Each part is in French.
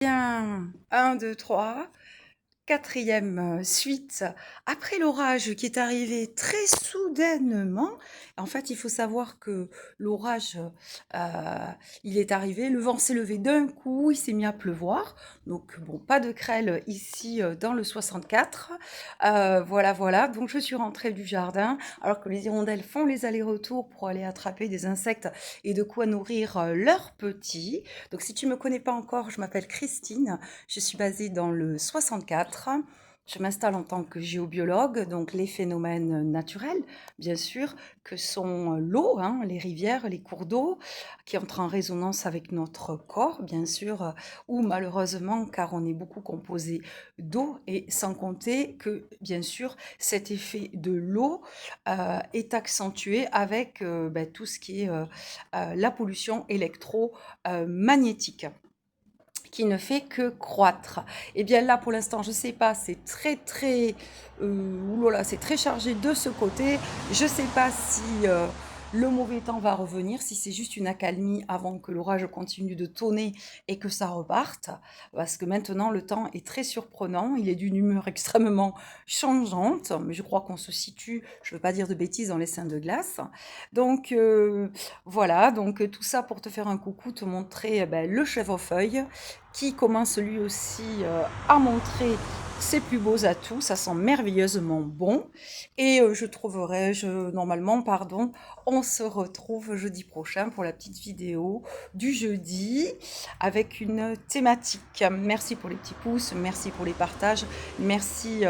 Bien, 1, 2, 3, quatrième suite. Après l'orage qui est arrivé très soudainement, en fait, il faut savoir que l'orage, il est arrivé, le vent s'est levé d'un coup, il s'est mis à pleuvoir. Donc, bon, pas de grêle ici dans le 64. Voilà, voilà. Donc, je suis rentrée du jardin, alors que les hirondelles font les allers-retours pour aller attraper des insectes et de quoi nourrir leurs petits. Donc, si tu me connais pas encore, je m'appelle Christine. Je suis basée dans le 64. Je m'installe en tant que géobiologue, donc les phénomènes naturels, bien sûr, que sont l'eau, hein, les rivières, les cours d'eau, qui entrent en résonance avec notre corps, bien sûr, ou malheureusement, car on est beaucoup composé d'eau, et sans compter que, bien sûr, cet effet de l'eau est accentué avec tout ce qui est la pollution électromagnétique qui ne fait que croître. Et bien là, pour l'instant, je sais pas, c'est très, oulala, c'est très chargé de ce côté. Je sais pas si le mauvais temps va revenir, si c'est juste une accalmie avant que l'orage continue de tonner et que ça reparte. Parce que maintenant, le temps est très surprenant. Il est d'une humeur extrêmement changeante. Mais je crois qu'on se situe, je veux pas dire de bêtises, dans les seins de glace. Donc voilà, donc tout ça pour te faire un coucou, te montrer le chèvrefeuille qui commence lui aussi à montrer ses plus beaux atouts. Ça sent merveilleusement bon. Et normalement, pardon, on se retrouve jeudi prochain pour la petite vidéo du jeudi avec une thématique. Merci pour les petits pouces, merci pour les partages, merci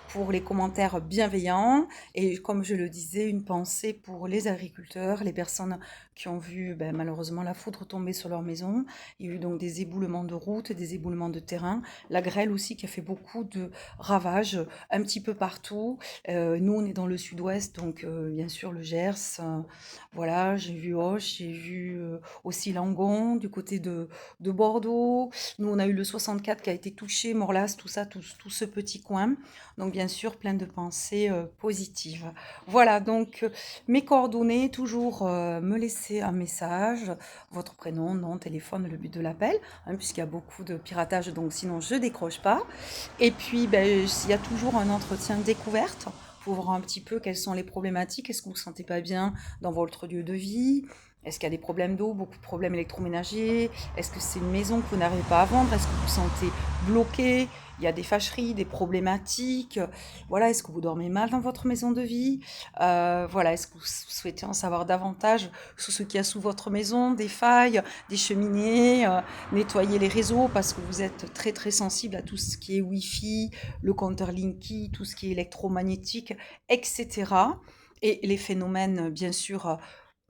pour les commentaires bienveillants et comme je le disais, une pensée pour les agriculteurs, les personnes qui ont vu malheureusement la foudre tomber sur leur maison. Il y a eu donc des éboulements de routes, des éboulements de terrain, la grêle aussi qui a fait beaucoup de ravages un petit peu partout. Nous on est dans le sud-ouest, donc bien sûr le Gers, voilà, j'ai vu Auch, j'ai vu aussi Langon du côté de Bordeaux. Nous on a eu le 64 qui a été touché, Morlas, tout ça, tout ce petit coin. Donc bien sûr plein de pensées positives. Voilà, donc mes coordonnées, toujours me laisser un message, votre prénom, nom, téléphone, le but de l'appel, hein, puisqu'il y a beaucoup de piratage, donc sinon je décroche pas. Et puis, il y a toujours un entretien découverte pour voir un petit peu quelles sont les problématiques. Est-ce que vous ne vous sentez pas bien dans votre lieu de vie? Est-ce qu'il y a des problèmes d'eau, beaucoup de problèmes électroménagers? Est-ce que c'est une maison que vous n'arrivez pas à vendre? Est-ce que vous vous sentez bloqué? Il y a des fâcheries, des problématiques. Voilà, est-ce que vous dormez mal dans votre maison de vie? Voilà, est-ce que vous souhaitez en savoir davantage sur ce qu'il y a sous votre maison, des failles, des cheminées, nettoyer les réseaux parce que vous êtes très sensible à tout ce qui est Wi-Fi, le compteur Linky, tout ce qui est électromagnétique, etc. Et les phénomènes, bien sûr,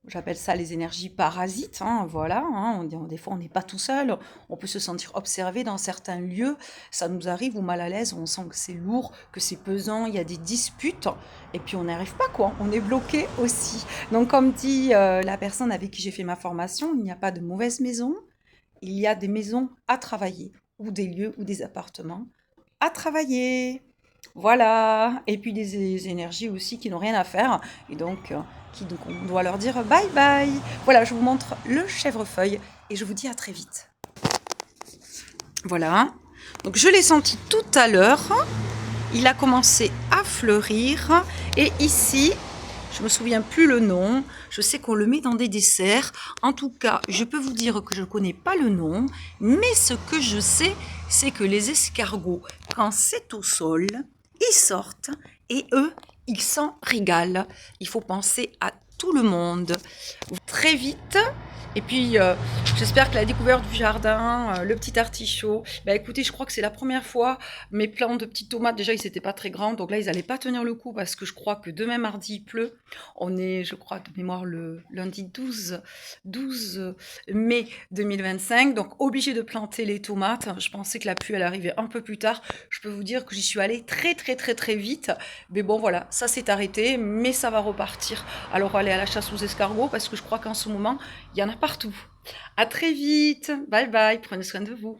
j'appelle ça les énergies parasites, hein, voilà, hein, des fois on n'est pas tout seul, on peut se sentir observé dans certains lieux, ça nous arrive ou mal à l'aise, on sent que c'est lourd, que c'est pesant, il y a des disputes, et puis on n'arrive pas quoi, on est bloqué aussi. Donc comme dit la personne avec qui j'ai fait ma formation, il n'y a pas de mauvaise maison, il y a des maisons à travailler, ou des lieux ou des appartements à travailler. Voilà, et puis des énergies aussi qui n'ont rien à faire, et donc on doit leur dire bye bye. Voilà, je vous montre le chèvrefeuille, et je vous dis à très vite. Voilà, donc je l'ai senti tout à l'heure, il a commencé à fleurir, et ici, je me souviens plus le nom, je sais qu'on le met dans des desserts, en tout cas, je peux vous dire que je ne connais pas le nom, mais ce que je sais, c'est que les escargots, quand c'est au sol, ils sortent et eux, ils s'en régalent. Il faut penser à tout le monde. Très vite. Et puis, j'espère que la découverte du jardin, le petit artichaut, écoutez, je crois que c'est la première fois, mes plants de petites tomates, déjà, ils n'étaient pas très grands, donc là, ils n'allaient pas tenir le coup, parce que je crois que demain, mardi, il pleut. On est, je crois, de mémoire, le lundi 12 mai 2025, donc obligé de planter les tomates. Je pensais que la pluie, elle arrivait un peu plus tard. Je peux vous dire que j'y suis allée très vite. Mais bon, voilà, ça s'est arrêté, mais ça va repartir. Alors, aller à la chasse aux escargots, parce que je crois qu'en ce moment, il y en a partout. À très vite. Bye bye. Prenez soin de vous.